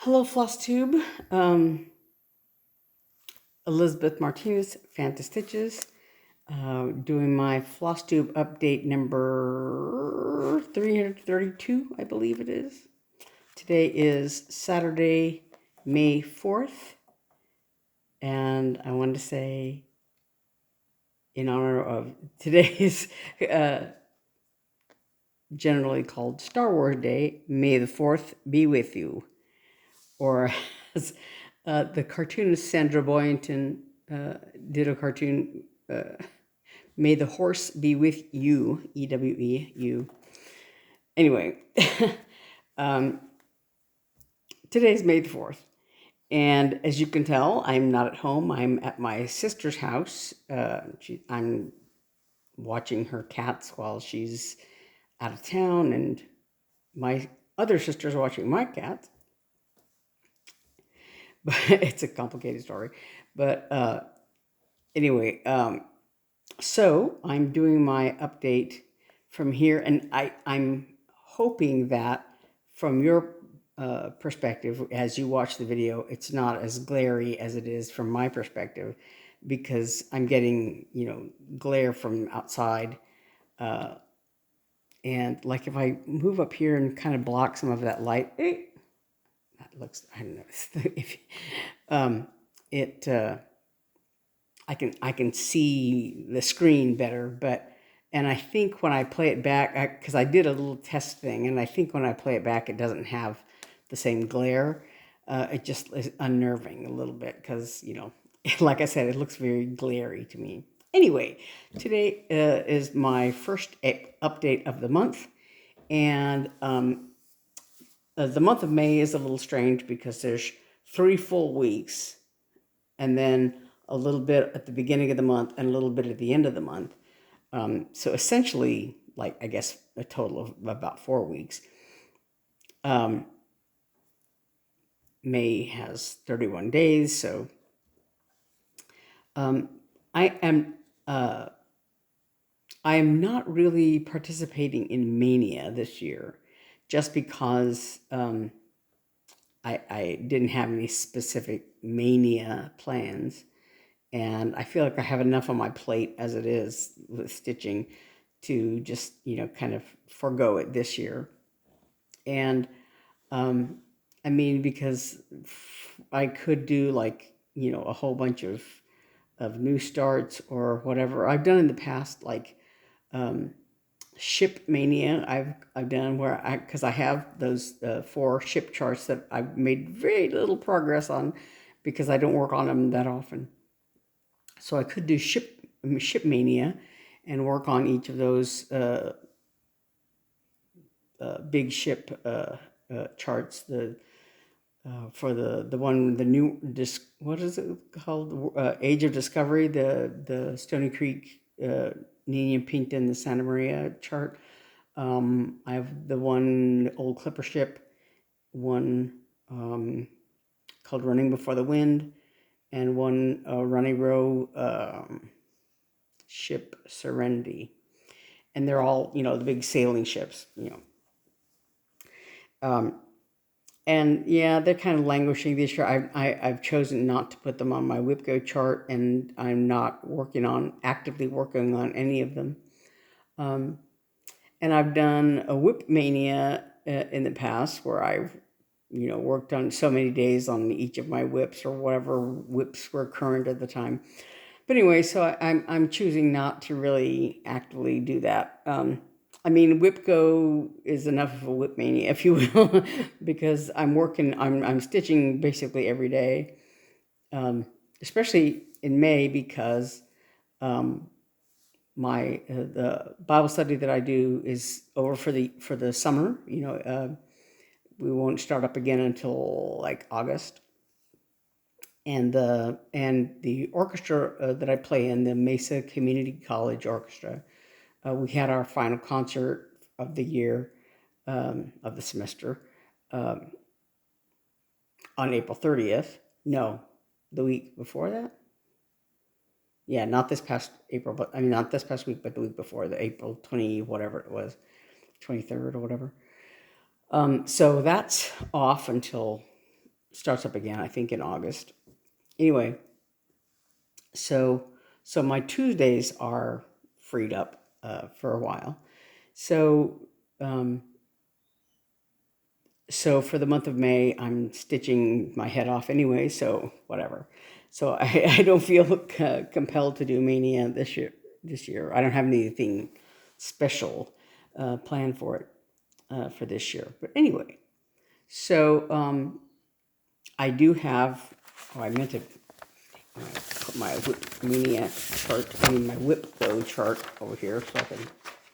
Hello, Flosstube. Elizabeth Martinez, phantastitches. Doing my Flosstube update number 332, I believe it is. Today is Saturday, May 4th. And I wanted to say, in honor of today's generally called Star Wars Day, May the 4th be with you. Or as the cartoonist Sandra Boynton did a cartoon, May the Horse Be With You, E-W-E, you. Anyway, today's May the 4th. And as you can tell, I'm not at home. I'm at my sister's house. I'm watching her cats while she's out of town, and my other sister's watching my cats. But it's a complicated story. But anyway, so I'm doing my update from here, and I'm hoping that from your perspective, as you watch the video, it's not as glary as it is from my perspective, because I'm getting, glare from outside. And like if I move up here and kind of block some of that light, that looks, I don't know, if I can see the screen better, and I think when I play it back, because I did a little test thing, and I think when I play it back, it doesn't have the same glare. It just is unnerving a little bit because, like I said, it looks very glary to me. Anyway, today is my first update of the month, and the month of May is a little strange because there's 3 full weeks, and then a little bit at the beginning of the month and a little bit at the end of the month. So essentially, like, I guess a total of about 4 weeks. May has 31 days, so I am not really participating in Mania this year, just because I didn't have any specific Mania plans. And I feel like I have enough on my plate as it is with stitching to just, kind of forego it this year. And I mean, because I could do like, a whole bunch of new starts or whatever. I've done in the past, like Ship Mania. I've done where because I have those 4 ship charts that I've made very little progress on because I don't work on them that often. So I could do Ship Mania and work on each of those big ship charts. For the one, the new what is it called? Age of Discovery, the Stony Creek, Nina Pinta, the Santa Maria chart. I have the one old clipper ship, one called Running Before the Wind, and one Runny Row ship Serenity. And they're all, the big sailing ships, and yeah, they're kind of languishing this year. I've chosen not to put them on my WIPGO chart, and I'm not actively working on any of them. And I've done a WIP Mania in the past where I've, worked on so many days on each of my WIPs or whatever WIPs were current at the time. But anyway, so I'm choosing not to really actively do that. I mean, WIPGO is enough of a WIP mania, if you will, because I'm stitching basically every day, especially in May, because the Bible study that I do is over for the summer. We won't start up again until like August. And the orchestra that I play in, the Mesa Community College Orchestra, we had our final concert of the year, of the semester, on April 30th. No, the week before that. Yeah, not this past April, but I mean, not this past week, but the week before, the April 20, whatever it was, 23rd or whatever. So that's off until starts up again, I think, in August. Anyway, so my Tuesdays are freed up for a while. So so for the month of May, I'm stitching my head off anyway, so whatever. So I don't feel compelled to do Mania this year. I don't have anything special planned for it for this year. But anyway, so I do have. Oh, I meant to put my Mania chart. I mean my WIPGO chart over here so I can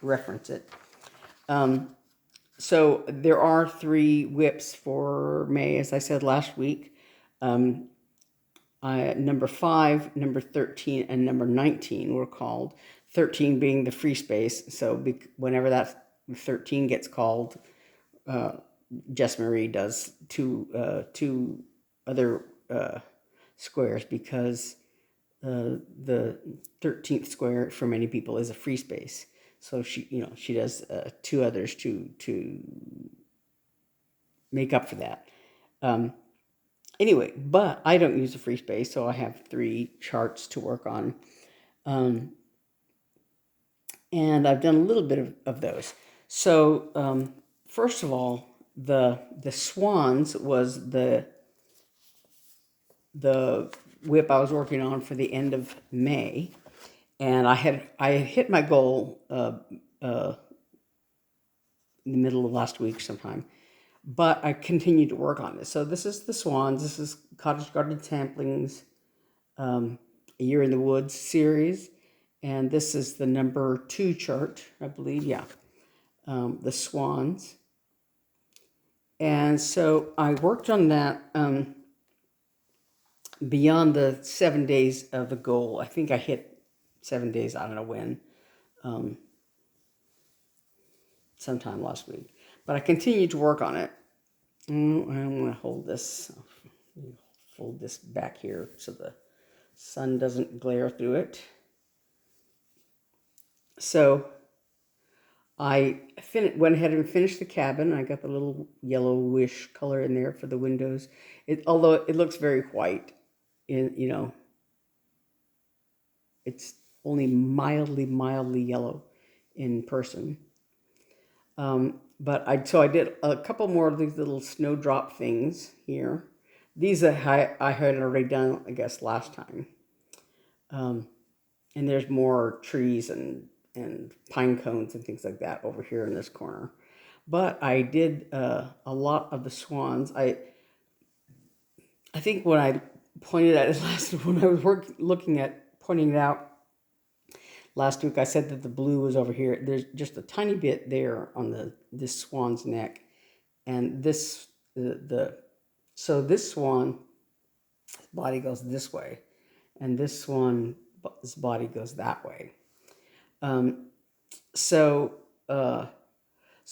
reference it. So there are 3 whips for May, as I said last week. Number 5, number 13, and number 19 were called. 13 being the free space. So whenever that 13 gets called, Jess Marie does two other squares, because the 13th square for many people is a free space. So she does 2 others to make up for that. Anyway, but I don't use a free space, so I have 3 charts to work on. And I've done a little bit of those. So first of all, the Swans was the whip I was working on for the end of May. And I had hit my goal in the middle of last week sometime, but I continued to work on this. So this is the Swans. This is Cottage Garden Samplings, A Year in the Woods series, and this is the number 2 chart, I believe. Yeah, the Swans. And so I worked on that beyond the 7 days of the goal. I think I hit 7 days. I don't know when. Sometime last week. But I continued to work on it. I'm going to hold this, fold this back here so the sun doesn't glare through it. So I went ahead and finished the cabin. I got the little yellowish color in there for the windows. Although it looks very white, it's only mildly yellow in person. But I did a couple more of these little snowdrop things here. These I had already done, I guess, last time. And there's more trees and pine cones and things like that over here in this corner. But I did a lot of the Swans. I think when I pointed at it when I was looking at pointing it out last week, I said that the blue was over here. There's just a tiny bit there on this swan's neck, and this so this swan body goes this way, and this swan's body goes that way. So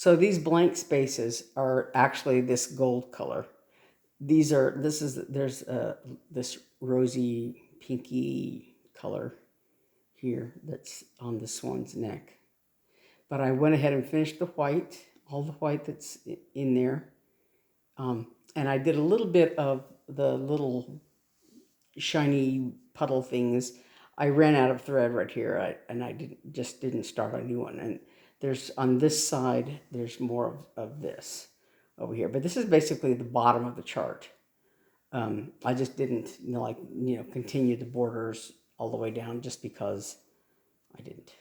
these blank spaces are actually this gold color. There's this rosy pinky color here that's on the swan's neck. But I went ahead and finished the white, all the white that's in there. And I did a little bit of the little shiny puddle things. I ran out of thread right here, and I didn't start a new one. And there's on this side, there's more of this over here. But this is basically the bottom of the chart. I just didn't continue the borders all the way down just because I didn't,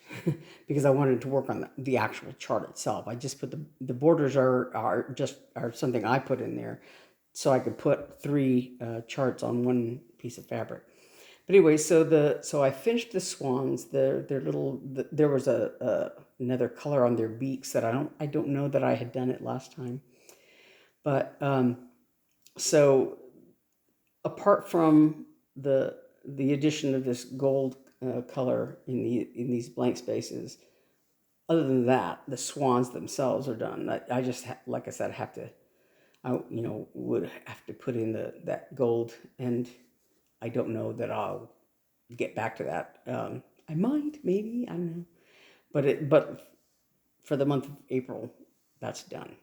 because I wanted to work on the actual chart itself. I just put the borders are something I put in there so I could put 3 charts on one piece of fabric. But anyway, so I finished the Swans. Their little, there was another color on their beaks that I don't know that I had done it last time. But so apart from the addition of this gold color in these blank spaces, other than that, the Swans themselves are done. I just like I said, would have to put in that gold, and I don't know that I'll get back to that. I might, maybe, I don't know, but for the month of April, that's done.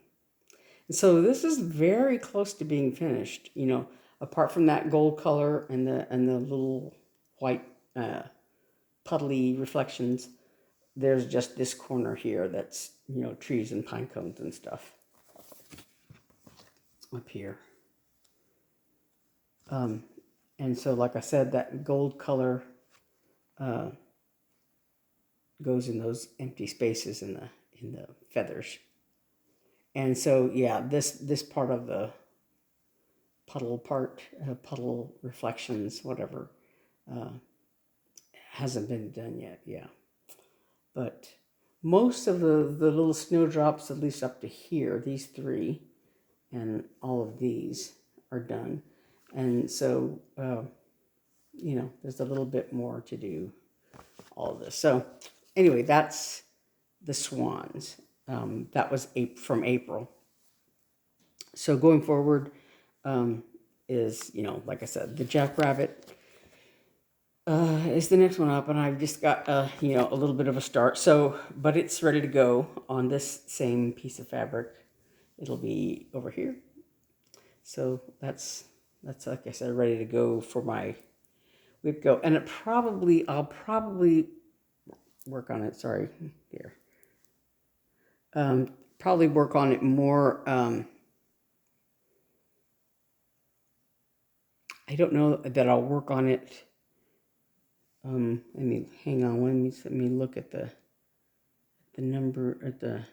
And so this is very close to being finished, you know, apart from that gold color and the little white puddly reflections. There's just this corner here that's, you know, trees and pine cones and stuff up here. And so, like I said, that gold color goes in those empty spaces in the feathers. And so, yeah, this part of the puddle reflections, whatever, hasn't been done yet. Yeah, but most of the little snowdrops, at least up to here, these three, and all of these are done. And so, you know, there's a little bit more to do. All of this. So, anyway, that's the Swans. That was from April. So going forward is, you know, like I said, the Jackrabbit is the next one up, and I've just got, you know, a little bit of a start. So, but it's ready to go on this same piece of fabric. It'll be over here. So that's like I said, ready to go for my WIPGO, and I'll probably work on it. Sorry, here. Probably work on it more. I don't know that I'll work on it. I mean, hang on. Let me look at the number at the.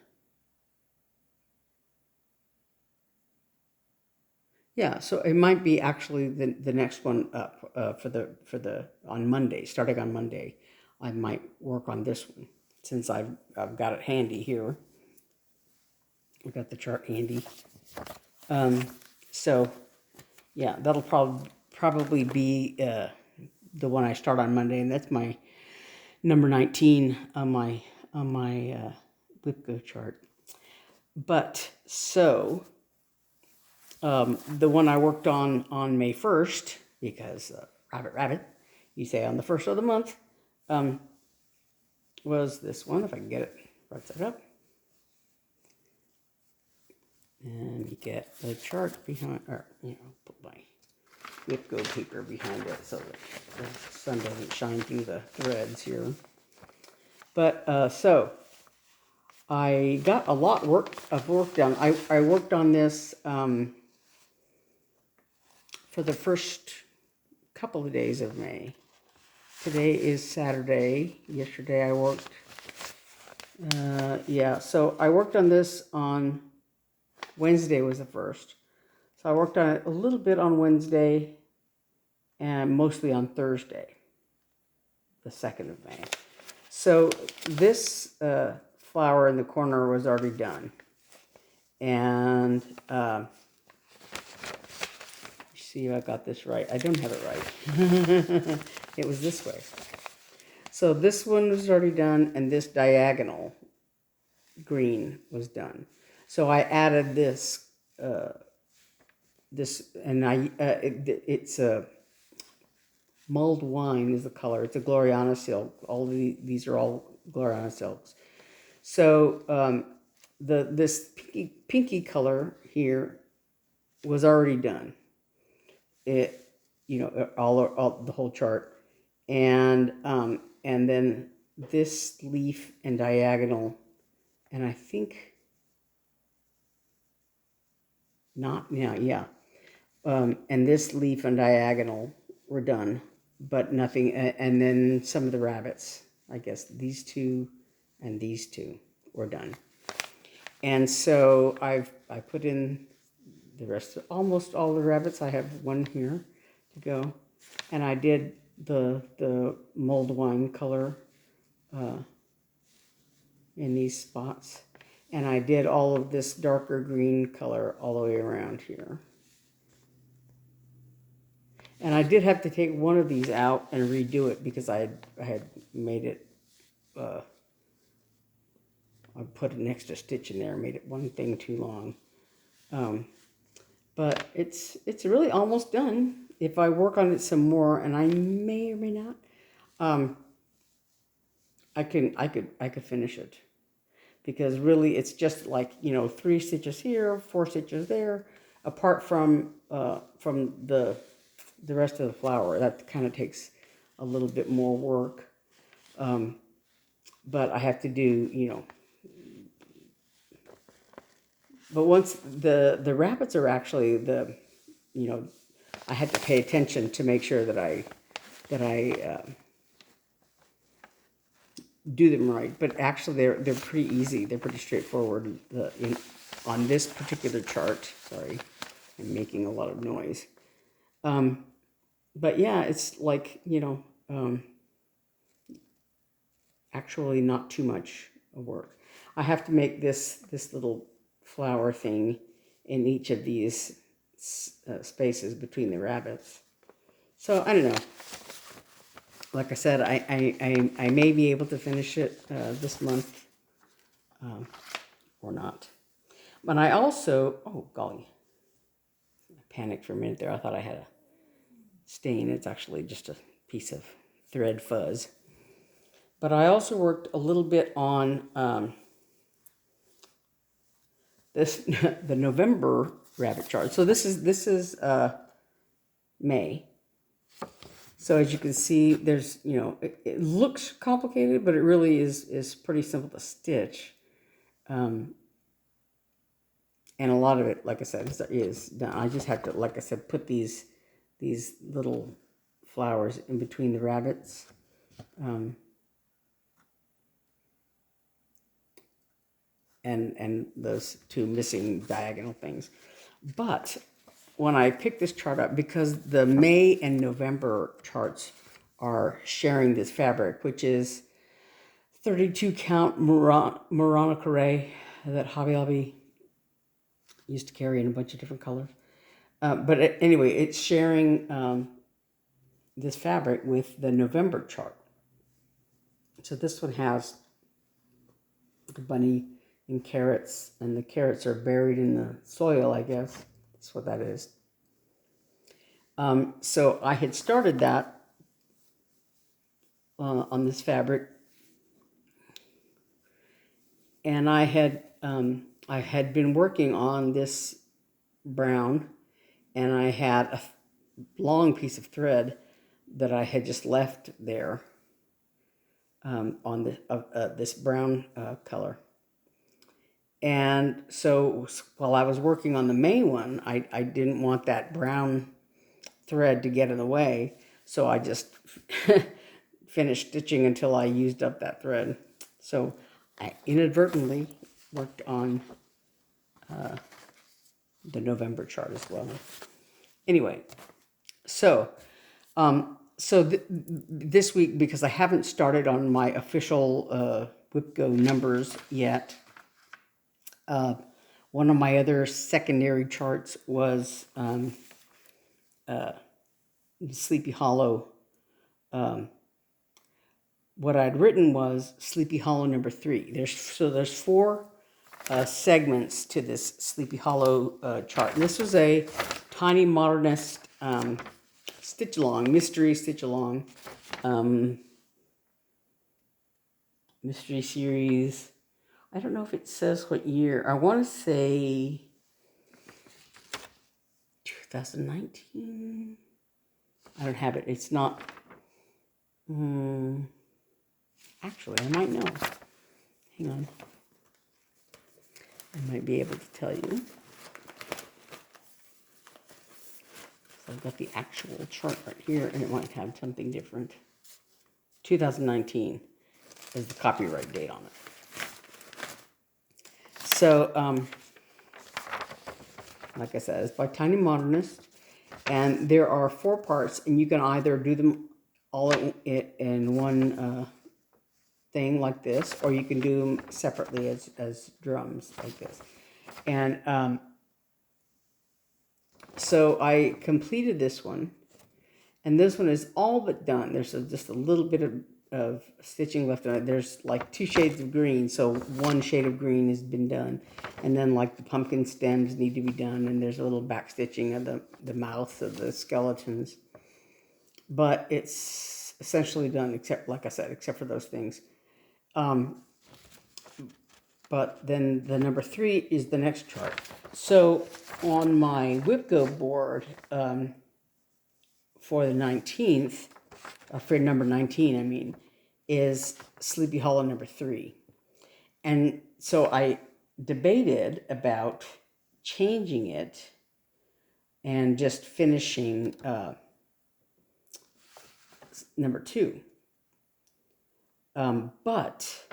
Yeah, so it might be actually the next one up for the on Monday, starting on Monday. I might work on this one since I've got it handy here. We got the chart handy. So yeah, that'll probably be the one I start on Monday, and that's my number 19 on my WIPGO chart. But so the one I worked on May 1st, because rabbit, you say on the 1st of the month, was this one, if I can get it right side up. And get the chart behind, or, you know, put my WIPGO paper behind it so that the sun doesn't shine through the threads here. But so I got a lot of work done. I worked on this for the first couple of days of May. Today is Saturday. Yesterday I worked. Yeah, so I worked on this on Wednesday was the first. So I worked on it a little bit on Wednesday and mostly on Thursday, the 2nd of May. So this flower in the corner was already done. And see if I got this right. I don't have it right. It was this way. So this one was already done, and this diagonal green was done. So I added this, and it's a mulled wine is the color. It's a Gloriana silk. These are all Gloriana silks. So this pinky color here was already done. It, you know, all the whole chart, and then this leaf and diagonal, and I think. Not now, yeah. And this leaf and diagonal were done, but nothing. And then some of the rabbits, I guess these two and these two were done. And so I put in the rest, almost all the rabbits. I have one here to go, and I did the mulled wine color in these spots. And I did all of this darker green color all the way around here. And I did have to take one of these out and redo it because I had made it, I put an extra stitch in there, made it one thing too long. But it's really almost done. If I work on it some more, and I may or may not, I could finish it. because really it's just like, 3 stitches here, 4 stitches there, apart from the rest of the flower. That kind of takes a little bit more work. But I have to do, but once the rabbits are actually I had to pay attention to make sure that I do them right. But actually they're pretty easy. They're pretty straightforward. On this particular chart, sorry, I'm making a lot of noise. But yeah, it's like, actually not too much work. I have to make this little flower thing in each of these spaces between the rabbits. So I don't know. Like I said, I may be able to finish it this month or not. But I also, oh golly, I panicked for a minute there. I thought I had a stain. It's actually just a piece of thread fuzz. But I also worked a little bit on the November rabbit chart. So this is May. So as you can see, there's it looks complicated, but it really is pretty simple to stitch. And a lot of it, like I said, is done. I just have to, like I said, put these little flowers in between the rabbits. And those 2 missing diagonal things. But when I picked this chart up, because the May and November charts are sharing this fabric, which is 32 count Murano Carré that Hobby Lobby used to carry in a bunch of different colors. But anyway, it's sharing this fabric with the November chart. So this one has the bunny and carrots, and the carrots are buried in the soil, I guess. That's what that is. So I had started that on this fabric, and I had been working on this brown, and I had a long piece of thread that I had just left there on this brown color. And so while I was working on the May one, I didn't want that brown thread to get in the way. So I just finished stitching until I used up that thread. So I inadvertently worked on the November chart as well. Anyway, so this week, because I haven't started on my official WIPGO numbers yet, one of my other secondary charts was Sleepy Hollow. What I'd written was Sleepy Hollow number 3. There's 4 segments to this Sleepy Hollow chart. And this was a Tinymodernist stitch along, mystery stitch along, mystery series. I don't know if it says what year. I want to say 2019. I don't have it. It's not. Actually, I might know. Hang on. I might be able to tell you. So I've got the actual chart right here, and it might have something different. 2019 is the copyright date on it. So, like I said, it's by Tinymodernist, and there are 4 parts, and you can either do them all in one thing like this, or you can do them separately as drums like this. And so I completed this one, and this one is all but done. There's just a little bit of stitching left on it. There's like 2 shades of green, so 1 shade of green has been done, and then like the pumpkin stems need to be done, and there's a little back stitching of the mouths of the skeletons. But it's essentially done, except, like I said, except for those things. But but then the number 3 is the next chart. So on my WIPGO board for the 19th, for number 19, I mean, is Sleepy Hollow number 3. And so I debated about changing it and just finishing number 2. But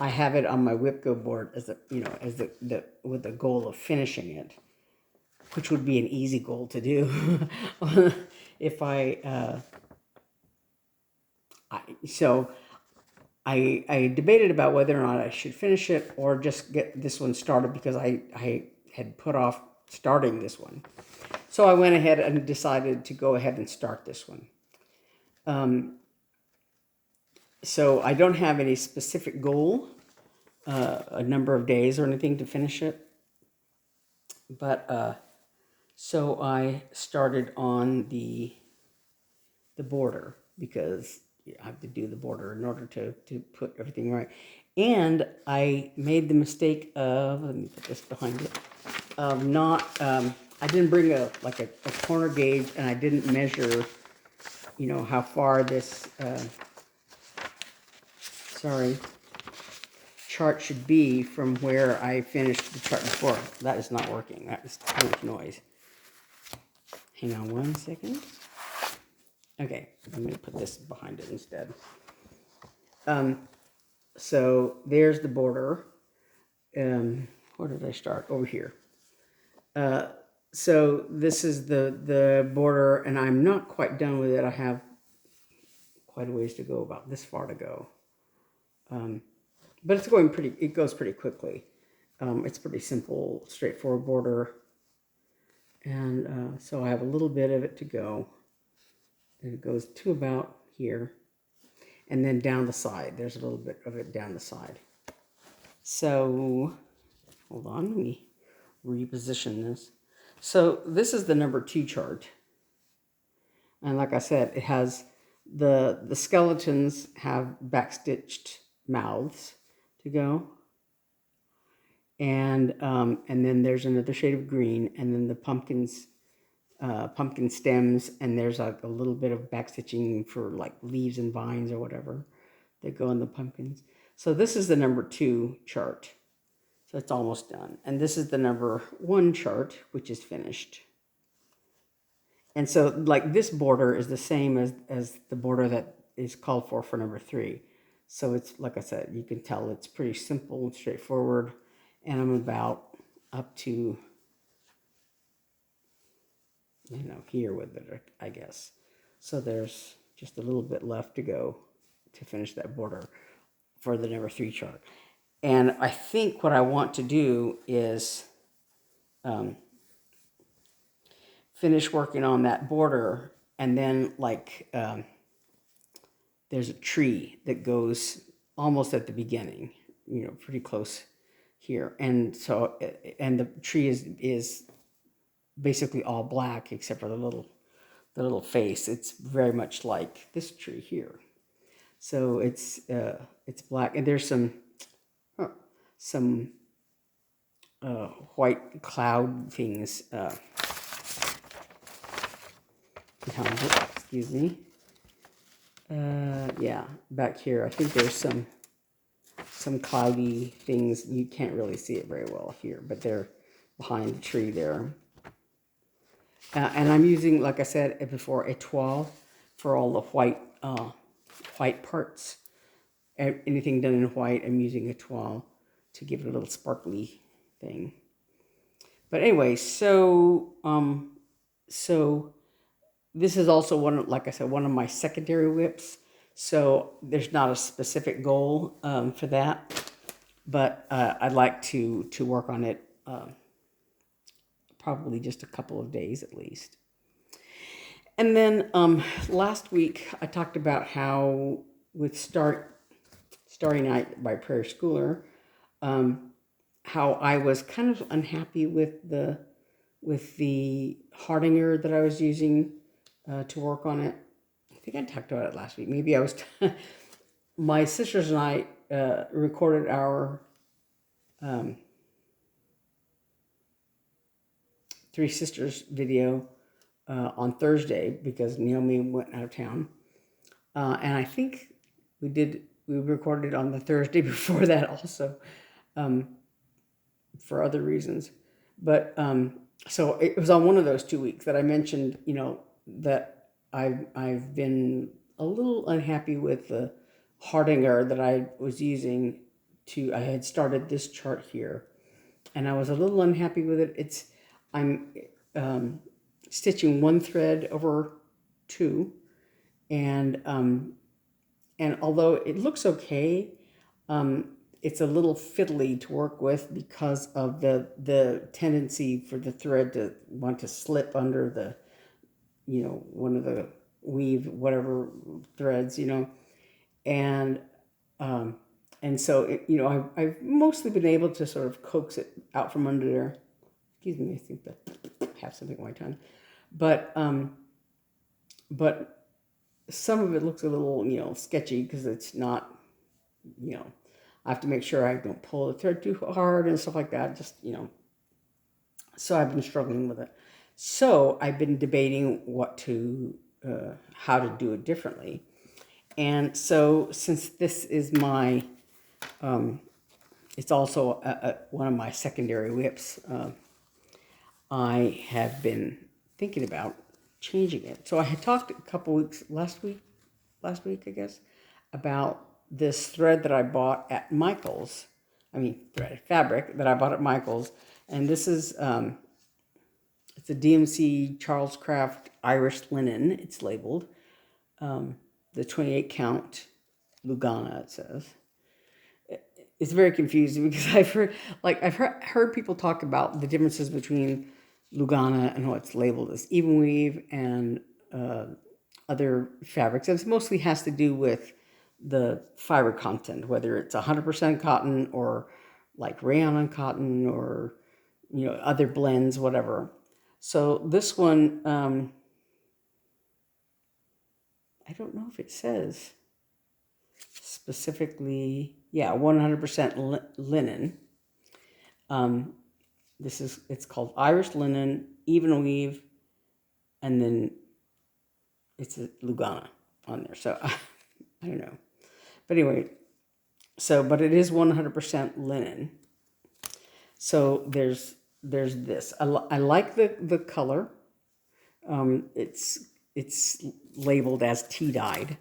I have it on my WIPGO board as with the goal of finishing it, which would be an easy goal to do if I debated about whether or not I should finish it or just get this one started, because I had put off starting this one. So I went ahead and decided to go ahead and start this one. So I don't have any specific goal, a number of days or anything to finish it. But so I started on the border, because I have to do the border in order to put everything right. And I made the mistake of, let me put this behind it, of not, I didn't bring a corner gauge, and I didn't measure, how far this, chart should be from where I finished the chart before. That is not working. That is too much noise. Hang on one second. Okay, I'm going to put this behind it instead. So there's the border. Where did I start? Over here. So this is the border, and I'm not quite done with it. I have quite a ways to go, about this far to go. But it's going it goes pretty quickly. It's pretty simple, straightforward border. And so I have a little bit of it to go. And it goes to about here. And then down the side, there's a little bit of it down the side. So, hold on, let me reposition this. So this is the number 2 chart. And like I said, it has the skeletons have backstitched mouths to go. And then there's another shade of green, and then the pumpkin stems, and there's like a little bit of backstitching for like leaves and vines or whatever that go in the pumpkins. So this is the number 2 chart. So it's almost done. And this is the number 1 chart, which is finished. And so like this border is the same as the border that is called for number 3. So it's, like I said, you can tell it's pretty simple and straightforward. And I'm about up to, here with it, I guess. So there's just a little bit left to go to finish that border for the number 3 chart. And I think what I want to do is finish working on that border, and then there's a tree that goes almost at the beginning, pretty close here. And so, and the tree is basically all black except for the little face. It's very much like this tree here. So it's black, and there's some white cloud things behind it. Excuse me. Yeah, back here. I think there's some cloudy things. You can't really see it very well here, but they're behind the tree there. And I'm using, like I said before, a toile for all the white parts. Anything done in white, I'm using a toile to give it a little sparkly thing. But anyway, so this is also one of my secondary whips. So there's not a specific goal for that, but I'd like to work on it probably just a couple of days at least. And then last week I talked about how with Starry Night by Prairie Schooler, how I was kind of unhappy with the hardener that I was using to work on it. I think I talked about it last week. Maybe I was. My sisters and I recorded our Three Sisters video on Thursday because Naomi went out of town. And I think we recorded it on the Thursday before that also, for other reasons. But so it was on one of those 2 weeks that I mentioned, that I've been a little unhappy with the Hardinger that I was using I had started this chart here, and I was a little unhappy with it. I'm stitching one thread over two, and although it looks okay, it's a little fiddly to work with because of the tendency for the thread to want to slip under the, one of the weave whatever threads, and so I've mostly been able to sort of coax it out from under there. Excuse me, I think that I have something on my tongue, but some of it looks a little sketchy because it's not, I have to make sure I don't pull the thread too hard and stuff like that. Just so I've been struggling with it. So I've been debating how to do it differently. And so since this is my, it's also one of my secondary whips, I have been thinking about changing it. So I had talked a couple weeks, last week, I guess, about this thread that I bought at Michael's. Fabric that I bought at Michael's. And this is, it's a DMC Charles Craft Irish linen, it's labeled. The 28 count Lugana, it says. It's very confusing because I've heard people talk about the differences between Lugana and what's labeled as even weave and other fabrics. It mostly has to do with the fiber content, whether it's 100% cotton or like rayon on cotton or other blends, whatever. So this one, I don't know if it says specifically, 100% linen. It's called Irish linen, even weave, and then it's a Lugana on there. So I don't know. But anyway, but it is 100% linen. So there's this. I like the color. It's labeled as tea dyed,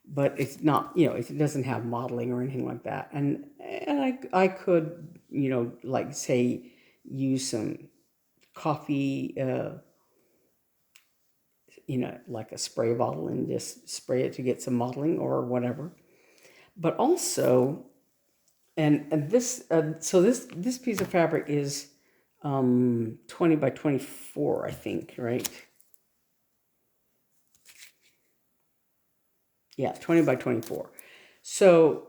but it's not, it doesn't have modeling or anything like that. And I could, like say, use some coffee, like a spray bottle and just spray it to get some modeling or whatever. But also, and this, so this piece of fabric is 20 by 24, I think, right? Yeah, 20 by 24. So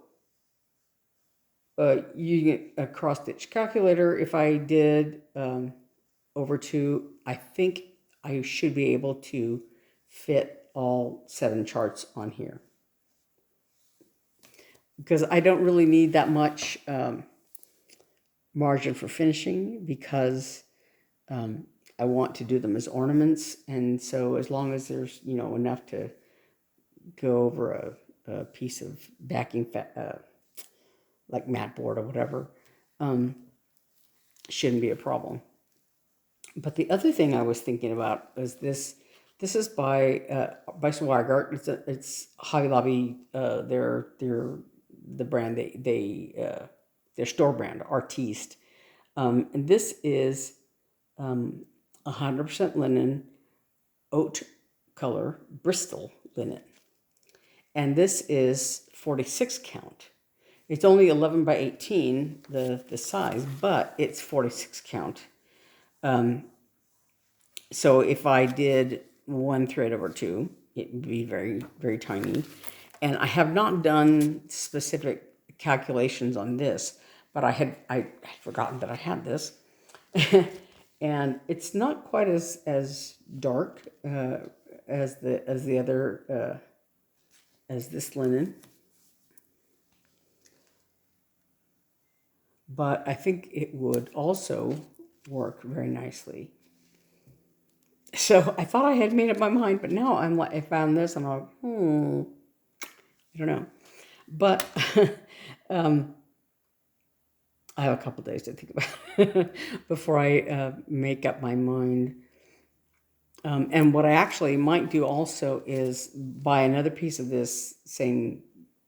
using a cross stitch calculator, if I did over two, I think I should be able to fit all 7 charts on here. Because I don't really need that much margin for finishing because I want to do them as ornaments. And so as long as there's, enough to go over a piece of backing, like mat board or whatever, shouldn't be a problem. But the other thing I was thinking about is this. This is by Swagart. It's Hobby Lobby. They're the brand their store brand, Artiste. And this is 100% linen, oat color, Bristol linen. And this is 46 count. It's only 11 by 18, the size, but it's 46 count. So if I did one thread over two, it would be very, very tiny. And I have not done specific calculations on this, but I had forgotten that I had this. And it's not quite as dark as the other as this linen. but I think it would also work very nicely. So I thought I had made up my mind, but now I'm like, I found this, and I'm like, I don't know. But I have a couple days to think about it before I make up my mind. And what I actually might do also is buy another piece of this same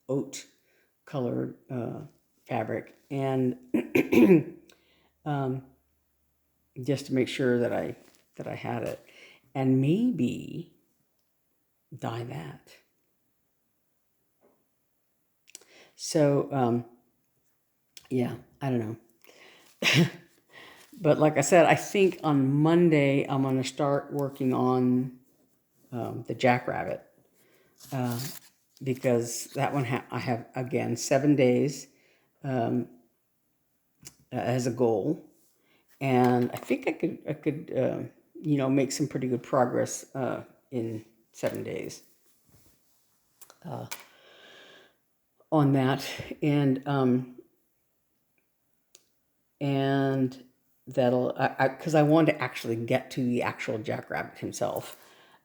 oat colored fabric, and just to make sure that I had it, and maybe dye that. So yeah, I don't know. But like I said, I think on Monday I'm going to start working on the Jackrabbit, because that one I have, again, 7 days as a goal, and I think I could make some pretty good progress in 7 days on that, and that'll, because I want to actually get to the actual Jackrabbit himself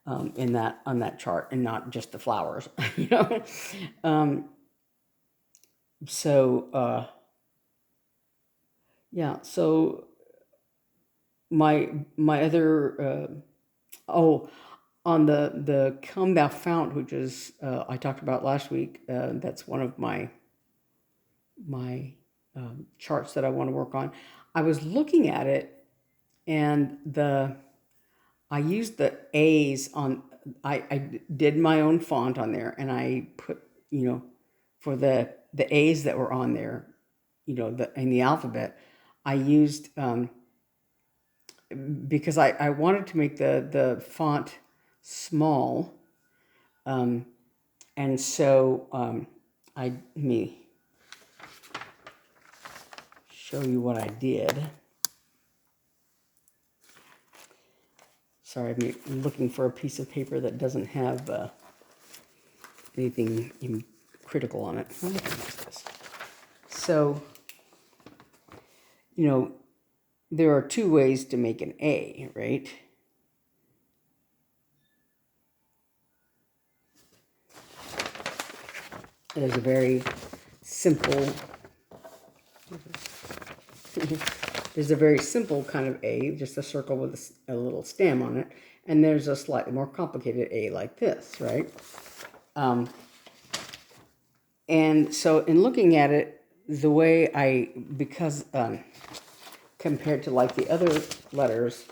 on that chart, and not just the flowers, you know. So yeah. So my other on the Combat Fount, which is I talked about last week. That's one of my charts that I want to work on. I was looking at it, and I used the A's on. I did my own font on there, and I put, for the A's that were on there, in the alphabet, I used, because I wanted to make the font small, and so let me show you what I did. Sorry, I'm looking for a piece of paper that doesn't have anything even critical on it. Oh, I can use this. So, there are two ways to make an A, right? There's a very simple kind of A, just a circle with a little stem on it, and there's a slightly more complicated A like this, right? And so in looking at it, the way because compared to like the other letters,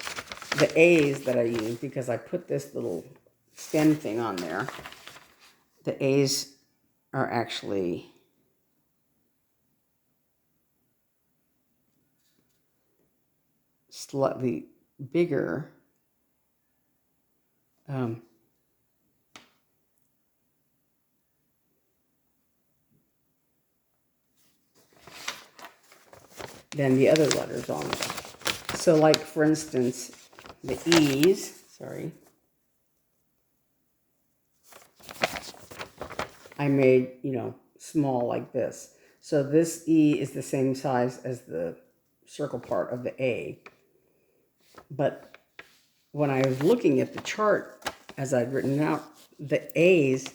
the A's that I use, because I put this little stem thing on there, the A's are actually slightly bigger than the other letters on there. So like, for instance, the E's, sorry, I made, small like this. So this E is the same size as the circle part of the A. But when I was looking at the chart, as I'd written out, the A's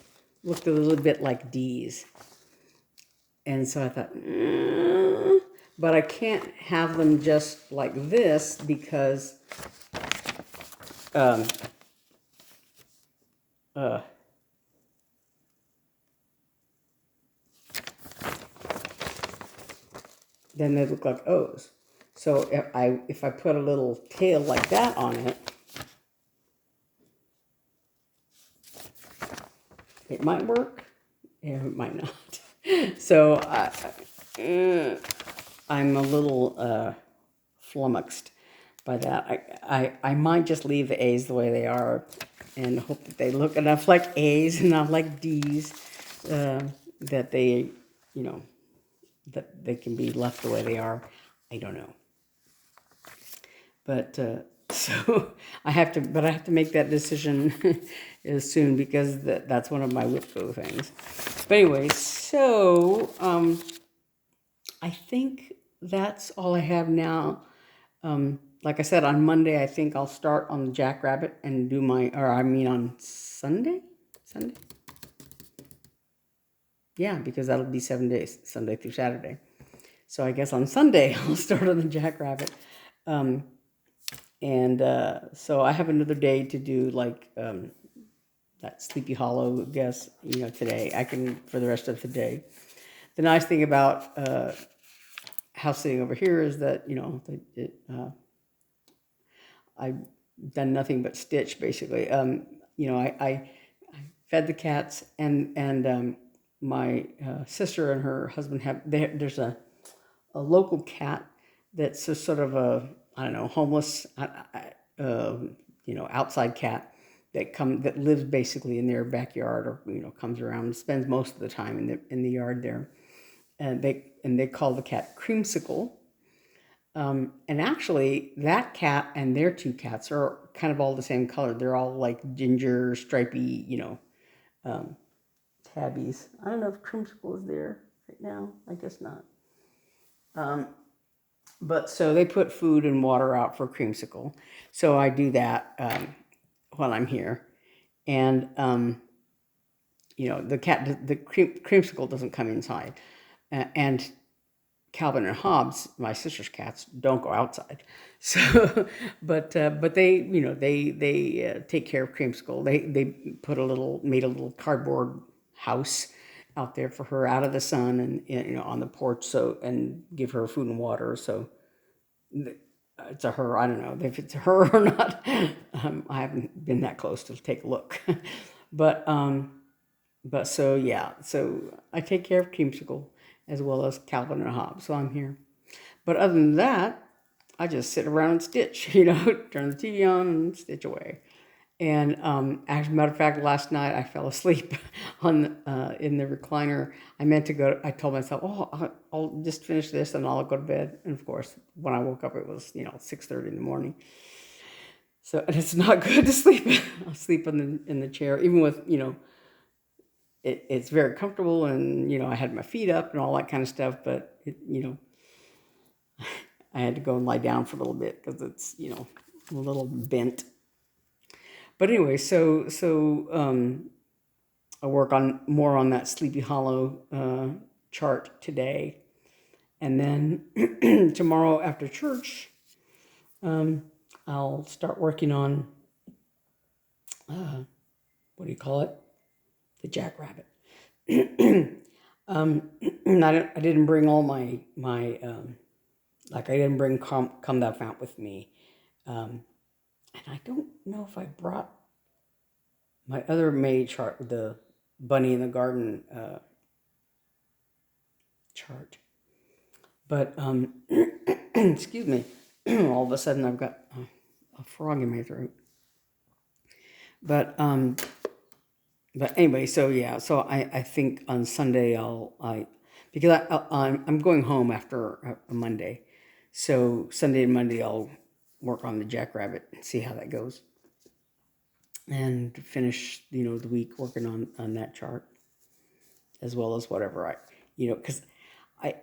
looked a little bit like D's. And so I thought, but I can't have them just like this, because then they look like O's. So if I put a little tail like that on it, it might work, yeah, it might not. So I'm a little flummoxed by that. I might just leave the A's the way they are, and hope that they look enough like A's and not like D's, that they, that they can be left the way they are. I don't know. But so I have to make that decision soon, because that's one of my WIPGO things. But anyway, so I think that's all I have now. Like I said, on Monday, I think I'll start on the Jackrabbit and do on Sunday? Sunday? Yeah, because that'll be 7 days, Sunday through Saturday. So I guess on Sunday, I'll start on the Jackrabbit. Um, so I have another day to do like that Sleepy Hollow, I guess, today. I can, for the rest of the day. The nice thing about house sitting over here is that, I've done nothing but stitch basically. I fed the cats, and my sister and her husband there's a local cat that's a sort of a, I don't know, homeless, outside cat that lives basically in their backyard, or comes around and spends most of the time in the yard there, and they call the cat Creamsicle. And actually, that cat and their two cats are kind of all the same color. They're all like ginger, stripy, tabbies. I don't know if Creamsicle is there right now. I guess not. But so they put food and water out for Creamsicle. So I do that while I'm here. And, the Creamsicle doesn't come inside. And Calvin and Hobbs, my sister's cats, don't go outside. So, but they, they take care of Creamsicle. They made a little cardboard house out there for her, out of the sun, and on the porch, and give her food and water. So it's a her. I don't know if it's a her or not. I haven't been that close to take a look, but so yeah. So I take care of Creamsicle as well as Calvin and Hobbs. So I'm here. But other than that, I just sit around and stitch. Turn the TV on and stitch away. And as a matter of fact, last night I fell asleep in the recliner. I meant to go. I told myself, "Oh, I'll just finish this and I'll go to bed." And of course, when I woke up, it was 6:30 in the morning. So and it's not good to sleep. I'll sleep in the chair, even with it's very comfortable, and I had my feet up and all that kind of stuff. But I had to go and lie down for a little bit because it's a little bent. But anyway, so I work on more on that Sleepy Hollow chart today, and then tomorrow after church, I'll start working on what do you call it? The Jackrabbit. I didn't bring all my like I didn't bring Come Thou Fount with me, and I don't know if I brought my other May chart, the Bunny in the Garden chart. But excuse me, all of a sudden I've got a frog in my throat. But anyway, so yeah, so I think on Sunday because I'm going home after a Monday, so Sunday and Monday I'll work on the Jackrabbit and see how that goes, and finish the week working on that chart, as well as whatever because I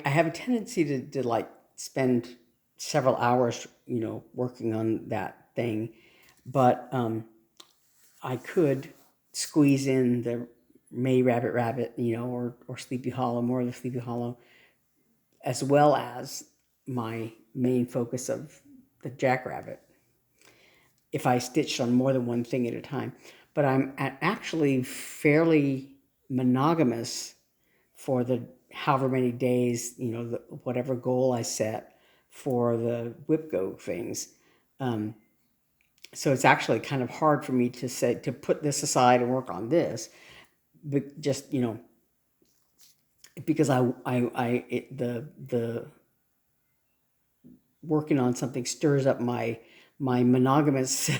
have a tendency to like spend several hours working on that thing, but I could squeeze in the May Rabbit, or Sleepy Hollow, more of the Sleepy Hollow, as well as my main focus of the Jackrabbit, if I stitched on more than one thing at a time. But I'm actually fairly monogamous for the however many days, whatever goal I set for the WIPGO things. So it's actually kind of hard for me to say, to put this aside and work on this, but just, because the working on something stirs up my monogamous,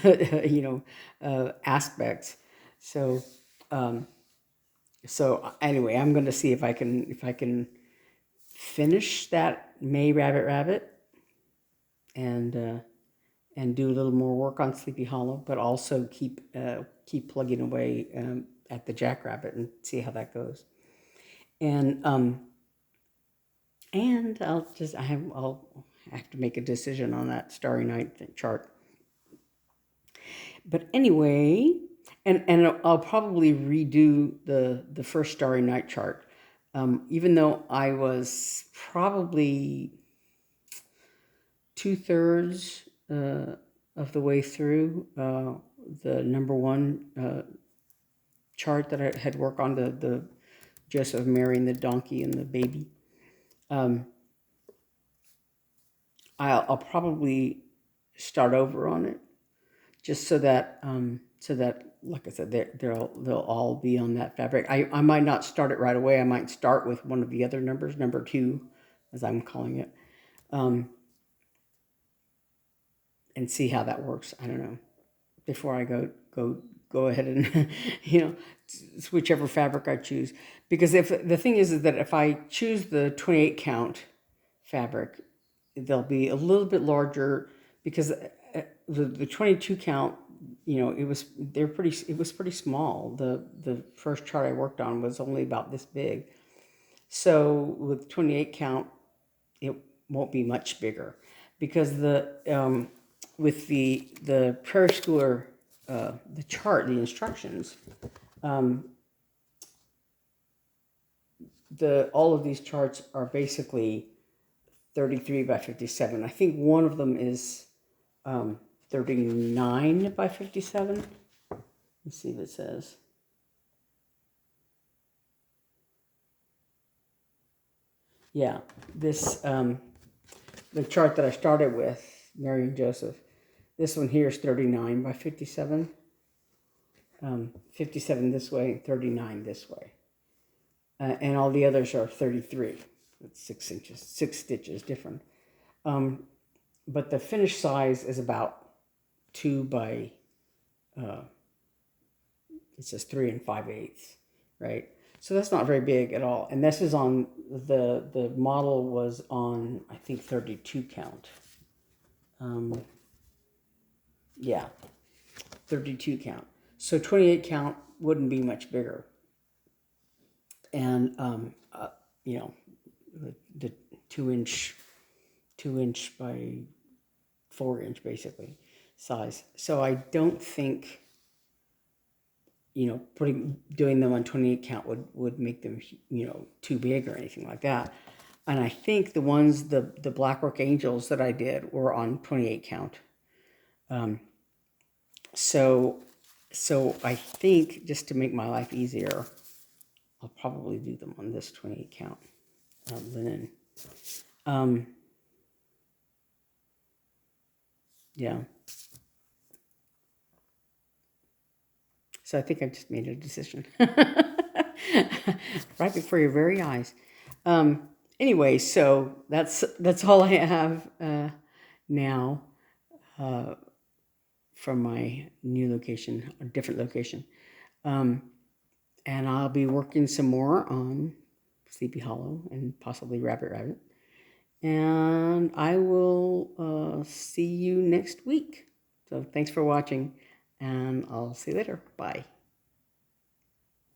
aspects. So, anyway, I'm going to see if I can finish that May Rabbit and do a little more work on Sleepy Hollow, but also keep plugging away at the Jackrabbit and see how that goes. And And I'll have to make a decision on that Starry Night chart. But anyway, and I'll probably redo the first Starry Night chart, even though I was probably 2/3 of the way through the number one chart that I had worked on, the Joseph marrying the donkey and the baby. I'll probably start over on it, just so that like I said, they'll all be on that fabric. I might not start it right away. I might start with one of the other numbers, number 2, as I'm calling it, and see how that works. I don't know, before I go ahead and switch whichever fabric I choose. Because if the thing is that if I choose the 28 count fabric, they'll be a little bit larger, because the 22 count, it was pretty small. The first chart I worked on was only about this big. So with 28 count, it won't be much bigger, because with the Prairie Schooler, the chart, the instructions, all of these charts are basically 33 by 57. I think one of them is 39 by 57. Let's see if it says. Yeah, this the chart that I started with, Mary and Joseph. This one here is 39 by 57. 57 this way, 39 this way. And all the others are 33. It's 6 inches, 6 stitches different. But the finished size is about 2 by, it says 3 5/8, right? So that's not very big at all. And this is on, the model was on, I think, 32 count. Yeah, 32 count. So 28 count wouldn't be much bigger. And, the 2-inch by 4-inch basically size. So I don't think, doing them on 28 count would make them, too big or anything like that. And I think the ones, the Blackwork Angels that I did were on 28 count. So I think, just to make my life easier, I'll probably do them on this 28 count linen. Yeah. So I think I just made a decision right before your very eyes. Anyway, so that's all I have now from my new location, a different location. And I'll be working some more on Sleepy Hollow and possibly Rabbit Rabbit. And I will see you next week. So thanks for watching, and I'll see you later. Bye.